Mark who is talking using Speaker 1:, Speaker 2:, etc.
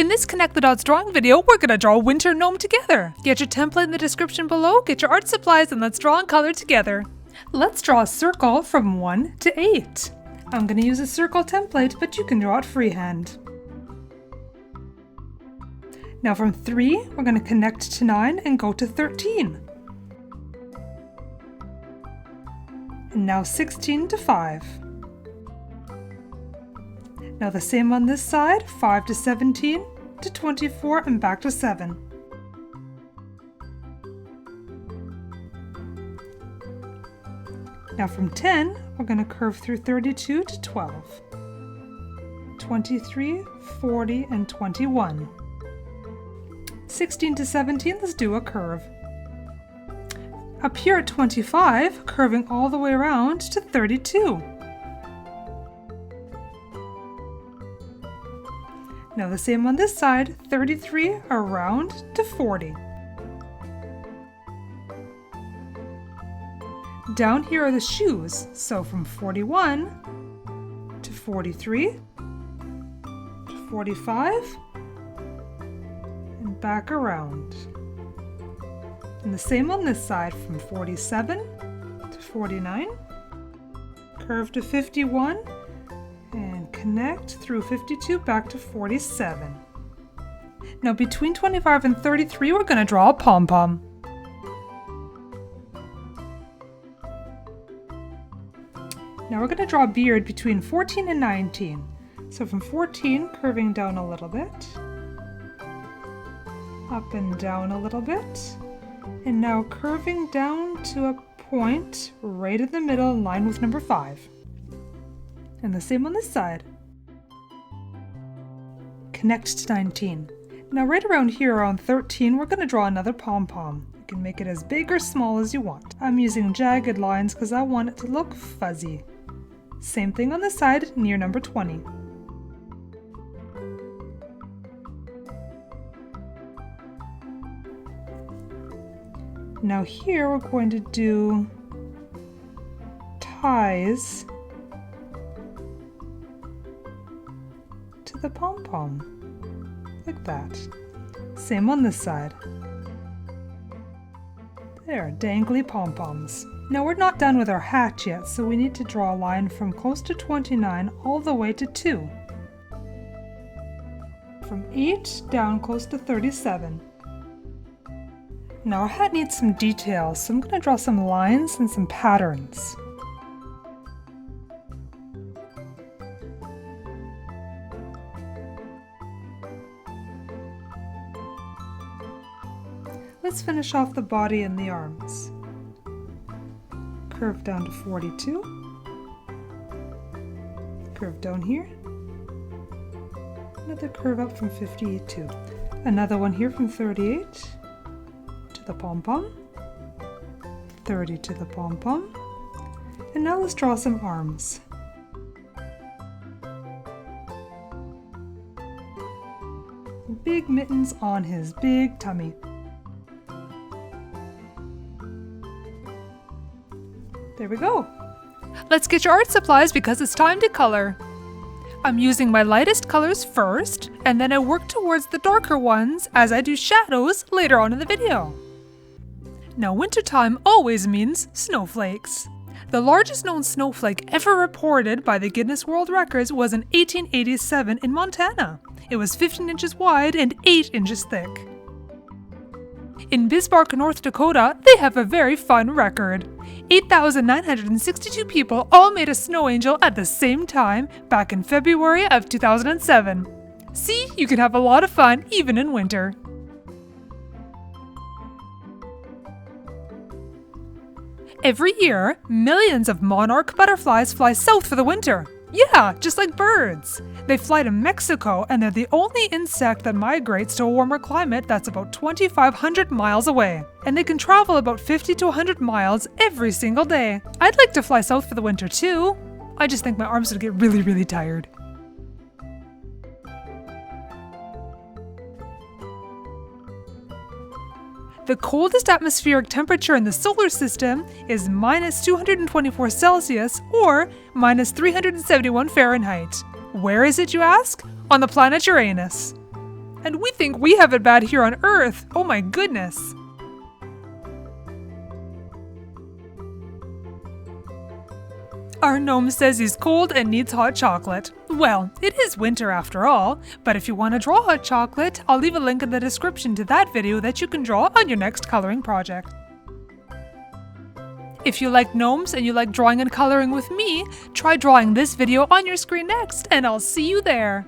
Speaker 1: In this Connect the Dots drawing video, we're gonna draw a winter gnome together. Get your template in the description below, get your art supplies, and let's draw and color together. Let's draw a circle from 1 to 8. I'm gonna use a circle template, but you can draw it freehand. Now from 3, we're gonna connect to 9 and go to 13. And now 16 to 5. Now the same on this side, 5 to 17, to 24, and back to 7. Now from 10, we're going to curve through 32 to 12, 23, 40, and 21. 16 to 17, let's do a curve. Up here at 25, curving all the way around to 32. Now the same on this side, 33 around to 40. Down here are the shoes, so from 41 to 43, to 45, and back around. And the same on this side, from 47 to 49, curve to 51, and connect through 52 back to 47. Now between 25 and 33, we're going to draw a pom-pom. Now we're going to draw a beard between 14 and 19. So from 14, curving down a little bit, up and down a little bit, and now curving down to a point right in the middle in line with number 5. And the same on this side. Connect to 19. Now right around here, around 13, we're going to draw another pom-pom. You can make it as big or small as you want. I'm using jagged lines because I want it to look fuzzy. Same thing on the side near number 20. Now here we're going to do ties to the pom-pom, like that. Same on this side. There, dangly pom-poms. Now we're not done with our hat yet, so we need to draw a line from close to 29 all the way to 2. From 8 down close to 37. Now our hat needs some details, so I'm going to draw some lines and some patterns. Let's finish off the body and the arms. Curve down to 42. Curve down here. Another curve up from 52. Another one here from 38 to the pom-pom. 30 to the pom-pom. And now let's draw some arms. Big mittens on his big tummy. There we go. Let's get your art supplies because it's time to color. I'm using my lightest colors first, and then I work towards the darker ones as I do shadows later on in the video. Now wintertime always means snowflakes. The largest known snowflake ever reported by the Guinness World Records was in 1887 in Montana. It was 15 inches wide and 8 inches thick. In Bismarck, North Dakota, they have a very fun record. 8,962 people all made a snow angel at the same time back in February of 2007. See, you can have a lot of fun even in winter. Every year, millions of monarch butterflies fly south for the winter. Yeah, just like birds. They fly to Mexico, and they're the only insect that migrates to a warmer climate that's about 2,500 miles away. And they can travel about 50 to 100 miles every single day. I'd like to fly south for the winter too. I just think my arms would get really, really tired. The coldest atmospheric temperature in the solar system is minus 224 Celsius or minus 371 Fahrenheit. Where is it, you ask? On the planet Uranus. And we think we have it bad here on Earth. Oh my goodness. Our gnome says he's cold and needs hot chocolate. Well, it is winter after all, but if you want to draw hot chocolate, I'll leave a link in the description to that video that you can draw on your next coloring project. If you like gnomes and you like drawing and coloring with me, try drawing this video on your screen next, and I'll see you there!